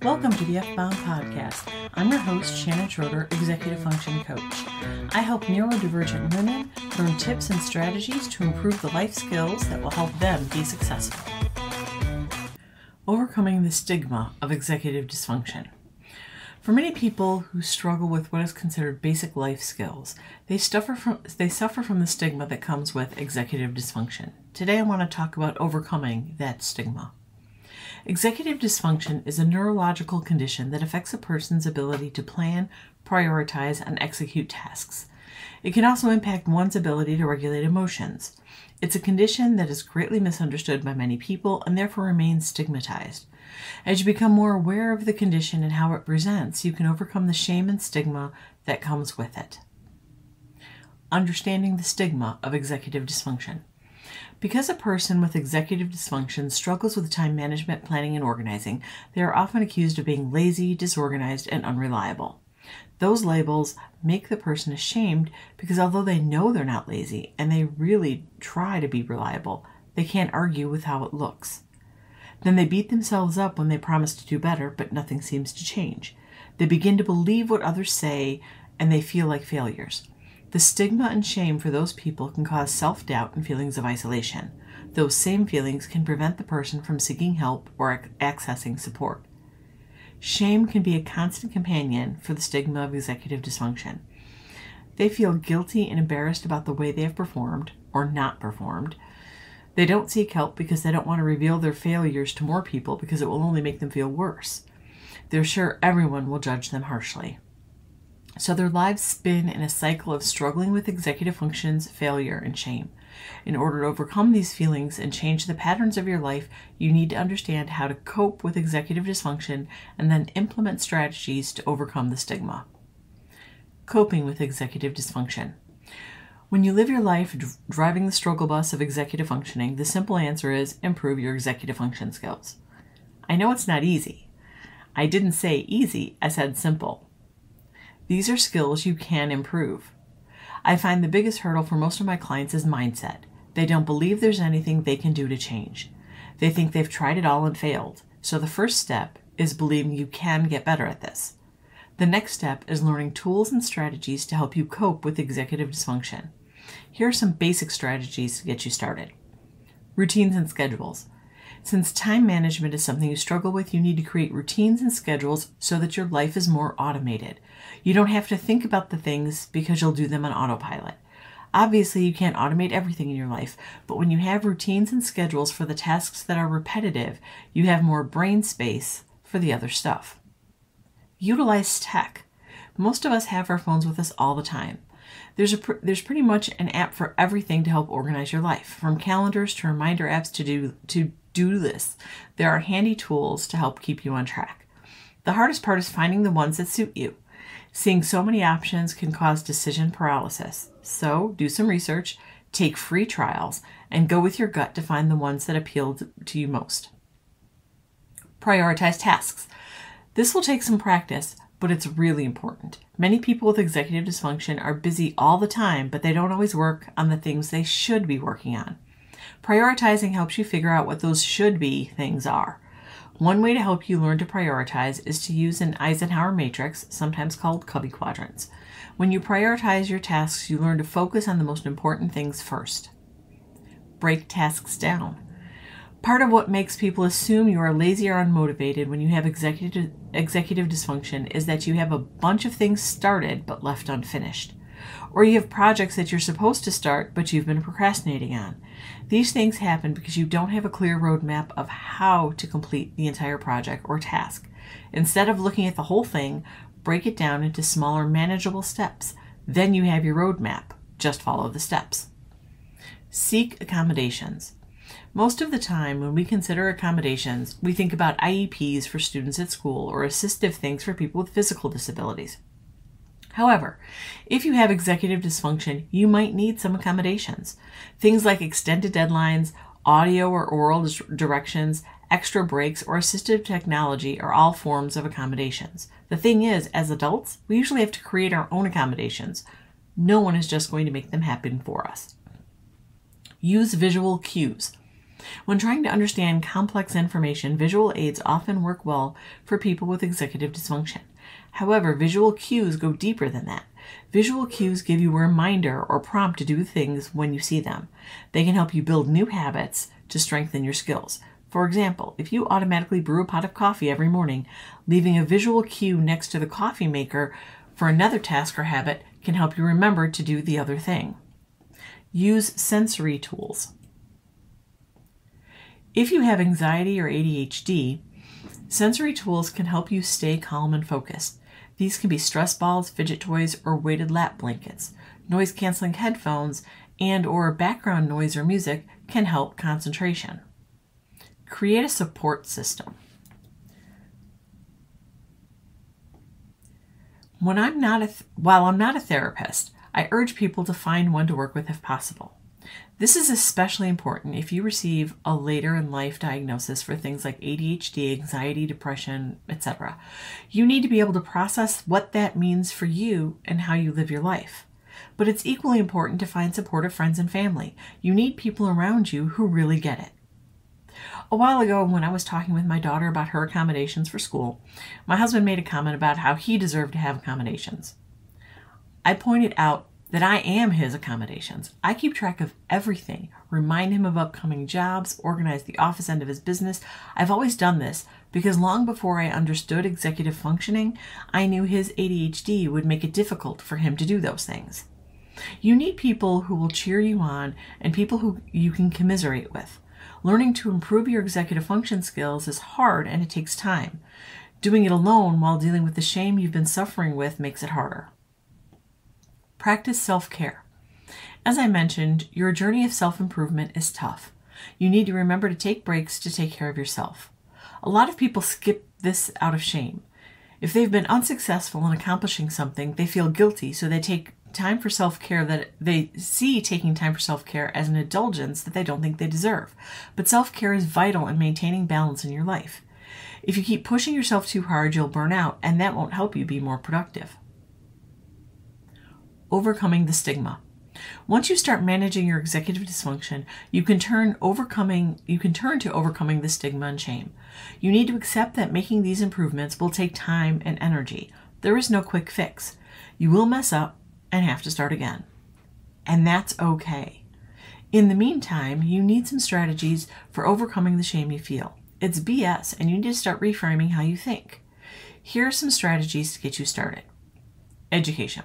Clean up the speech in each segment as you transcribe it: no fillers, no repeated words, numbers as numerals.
Welcome to the F-Bound Podcast. I'm your host, Shannon Schroeder, Executive Function Coach. I help neurodivergent women learn tips and strategies to improve the life skills that will help them be successful. Overcoming the stigma of executive dysfunction. For many people who struggle with what is considered basic life skills, they suffer from the stigma that comes with executive dysfunction. Today I want to talk about overcoming that stigma. Executive dysfunction is a neurological condition that affects a person's ability to plan, prioritize, and execute tasks. It can also impact one's ability to regulate emotions. It's a condition that is greatly misunderstood by many people and therefore remains stigmatized. As you become more aware of the condition and how it presents, you can overcome the shame and stigma that comes with it. Understanding the stigma of executive dysfunction. Because a person with executive dysfunction struggles with time management, planning, and organizing, they are often accused of being lazy, disorganized, and unreliable. Those labels make the person ashamed because although they know they're not lazy and they really try to be reliable, they can't argue with how it looks. Then they beat themselves up when they promise to do better, but nothing seems to change. They begin to believe what others say, and they feel like failures. The stigma and shame for those people can cause self-doubt and feelings of isolation. Those same feelings can prevent the person from seeking help or accessing support. Shame can be a constant companion for the stigma of executive dysfunction. They feel guilty and embarrassed about the way they have performed or not performed. They don't seek help because they don't want to reveal their failures to more people because it will only make them feel worse. They're sure everyone will judge them harshly. So their lives spin in a cycle of struggling with executive functions, failure, and shame. In order to overcome these feelings and change the patterns of your life, you need to understand how to cope with executive dysfunction and then implement strategies to overcome the stigma. Coping with executive dysfunction. When you live your life driving the struggle bus of executive functioning, the simple answer is improve your executive function skills. I know it's not easy. I didn't say easy, I said simple. These are skills you can improve. I find the biggest hurdle for most of my clients is mindset. They don't believe there's anything they can do to change. They think they've tried it all and failed. So the first step is believing you can get better at this. The next step is learning tools and strategies to help you cope with executive dysfunction. Here are some basic strategies to get you started. Routines and schedules. Since time management is something you struggle with, you need to create routines and schedules so that your life is more automated. You don't have to think about the things because you'll do them on autopilot. Obviously, you can't automate everything in your life, but when you have routines and schedules for the tasks that are repetitive, you have more brain space for the other stuff. Utilize tech. Most of us have our phones with us all the time. There's pretty much an app for everything to help organize your life, from calendars to reminder apps to do lists. There are handy tools to help keep you on track. The hardest part is finding the ones that suit you. Seeing so many options can cause decision paralysis. So do some research, take free trials, and go with your gut to find the ones that appeal to you most. Prioritize tasks. This will take some practice, but it's really important. Many people with executive dysfunction are busy all the time, but they don't always work on the things they should be working on. Prioritizing helps you figure out what those should-be things are. One way to help you learn to prioritize is to use an Eisenhower matrix, sometimes called Covey quadrants. When you prioritize your tasks, you learn to focus on the most important things first. Break tasks down. Part of what makes people assume you are lazy or unmotivated when you have executive dysfunction is that you have a bunch of things started but left unfinished. Or you have projects that you're supposed to start but you've been procrastinating on. These things happen because you don't have a clear roadmap of how to complete the entire project or task. Instead of looking at the whole thing, break it down into smaller, manageable steps. Then you have your roadmap. Just follow the steps. Seek accommodations. Most of the time, when we consider accommodations, we think about IEPs for students at school or assistive things for people with physical disabilities. However, if you have executive dysfunction, you might need some accommodations. Things like extended deadlines, audio or oral directions, extra breaks, or assistive technology are all forms of accommodations. The thing is, as adults, we usually have to create our own accommodations. No one is just going to make them happen for us. Use visual cues. When trying to understand complex information, visual aids often work well for people with executive dysfunction. However, visual cues go deeper than that. Visual cues give you a reminder or prompt to do things when you see them. They can help you build new habits to strengthen your skills. For example, if you automatically brew a pot of coffee every morning, leaving a visual cue next to the coffee maker for another task or habit can help you remember to do the other thing. Use sensory tools. If you have anxiety or ADHD, sensory tools can help you stay calm and focused. These can be stress balls, fidget toys, or weighted lap blankets. Noise-canceling headphones and/or background noise or music can help concentration. Create a support system. While I'm not a therapist, I urge people to find one to work with if possible. This is especially important if you receive a later in life diagnosis for things like ADHD, anxiety, depression, etc. You need to be able to process what that means for you and how you live your life. But it's equally important to find supportive friends and family. You need people around you who really get it. A while ago, when I was talking with my daughter about her accommodations for school, my husband made a comment about how he deserved to have accommodations. I pointed out that I am his accommodations. I keep track of everything, remind him of upcoming jobs, organize the office end of his business. I've always done this because long before I understood executive functioning, I knew his ADHD would make it difficult for him to do those things. You need people who will cheer you on and people who you can commiserate with. Learning to improve your executive function skills is hard and it takes time. Doing it alone while dealing with the shame you've been suffering with makes it harder. Practice self-care. As I mentioned, your journey of self-improvement is tough. You need to remember to take breaks to take care of yourself. A lot of people skip this out of shame. If they've been unsuccessful in accomplishing something, they feel guilty, so they take time for self-care that they see taking time for self-care as an indulgence that they don't think they deserve. But self-care is vital in maintaining balance in your life. If you keep pushing yourself too hard, you'll burn out, and that won't help you be more productive. Overcoming the stigma. Once you start managing your executive dysfunction, you can turn to overcoming the stigma and shame. You need to accept that making these improvements will take time and energy. There is no quick fix. You will mess up and have to start again. And that's okay. In the meantime, you need some strategies for overcoming the shame you feel. It's BS, and you need to start reframing how you think. Here are some strategies to get you started. Education.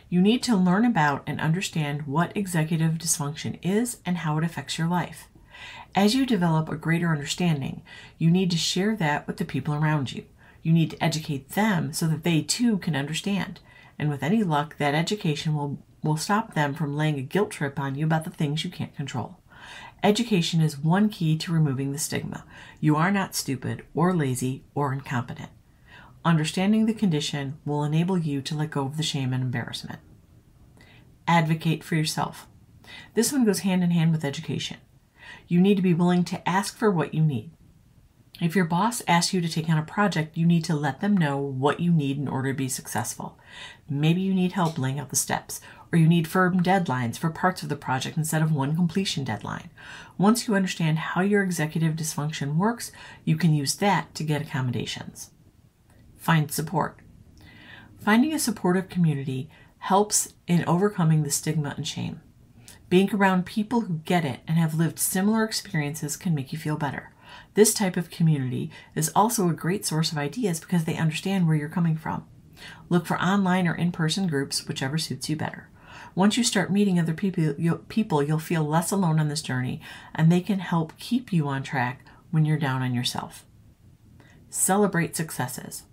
You need to learn about and understand what executive dysfunction is and how it affects your life. As you develop a greater understanding, you need to share that with the people around you. You need to educate them so that they too can understand. And with any luck, that education will stop them from laying a guilt trip on you about the things you can't control. Education is one key to removing the stigma. You are not stupid or lazy or incompetent. Understanding the condition will enable you to let go of the shame and embarrassment. Advocate for yourself. This one goes hand in hand with education. You need to be willing to ask for what you need. If your boss asks you to take on a project, you need to let them know what you need in order to be successful. Maybe you need help laying out the steps, or you need firm deadlines for parts of the project instead of one completion deadline. Once you understand how your executive dysfunction works, you can use that to get accommodations. Find support. Finding a supportive community helps in overcoming the stigma and shame. Being around people who get it and have lived similar experiences can make you feel better. This type of community is also a great source of ideas because they understand where you're coming from. Look for online or in-person groups, whichever suits you better. Once you start meeting other people, you'll feel less alone on this journey, and they can help keep you on track when you're down on yourself. Celebrate successes.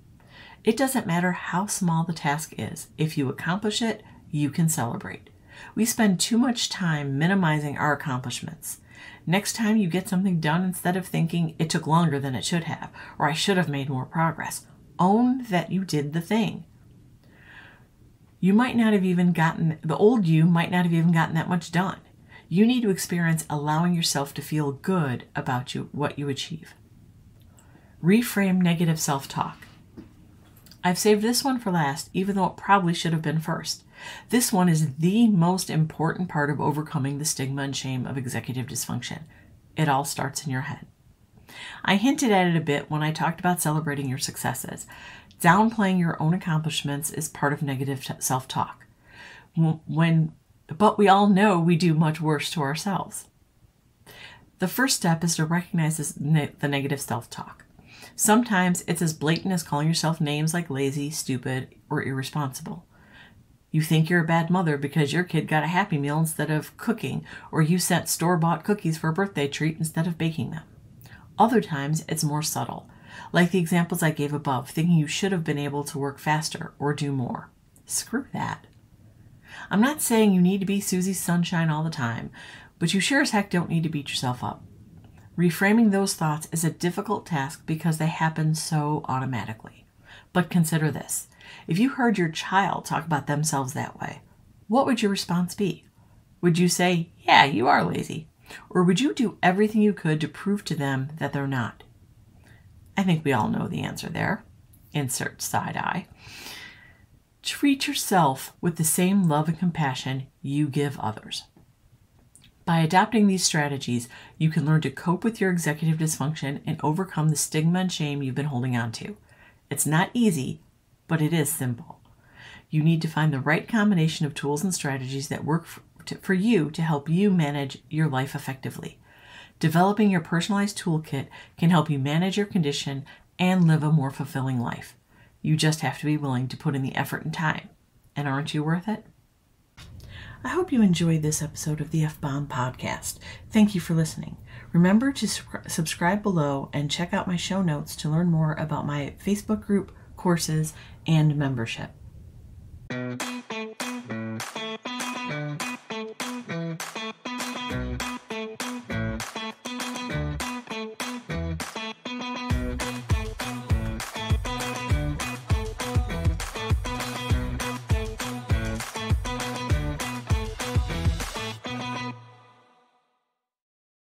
It doesn't matter how small the task is. If you accomplish it, you can celebrate. We spend too much time minimizing our accomplishments. Next time you get something done, instead of thinking it took longer than it should have, or I should have made more progress, own that you did the thing. The old you might not have even gotten that much done. You need to experience allowing yourself to feel good about what you achieve. Reframe negative self-talk. I've saved this one for last, even though it probably should have been first. This one is the most important part of overcoming the stigma and shame of executive dysfunction. It all starts in your head. I hinted at it a bit when I talked about celebrating your successes. Downplaying your own accomplishments is part of negative self-talk. But we all know we do much worse to ourselves. The first step is to recognize the negative self-talk. Sometimes it's as blatant as calling yourself names like lazy, stupid, or irresponsible. You think you're a bad mother because your kid got a Happy Meal instead of cooking, or you sent store-bought cookies for a birthday treat instead of baking them. Other times, it's more subtle, like the examples I gave above, thinking you should have been able to work faster or do more. Screw that. I'm not saying you need to be Susie Sunshine all the time, but you sure as heck don't need to beat yourself up. Reframing those thoughts is a difficult task because they happen so automatically. But consider this. If you heard your child talk about themselves that way, what would your response be? Would you say, yeah, you are lazy? Or would you do everything you could to prove to them that they're not? I think we all know the answer there. Insert side eye. Treat yourself with the same love and compassion you give others. By adopting these strategies, you can learn to cope with your executive dysfunction and overcome the stigma and shame you've been holding on to. It's not easy, but it is simple. You need to find the right combination of tools and strategies that work for you to help you manage your life effectively. Developing your personalized toolkit can help you manage your condition and live a more fulfilling life. You just have to be willing to put in the effort and time. And aren't you worth it? I hope you enjoyed this episode of the F-Bomb Podcast. Thank you for listening. Remember to subscribe below and check out my show notes to learn more about my Facebook group, courses, and membership.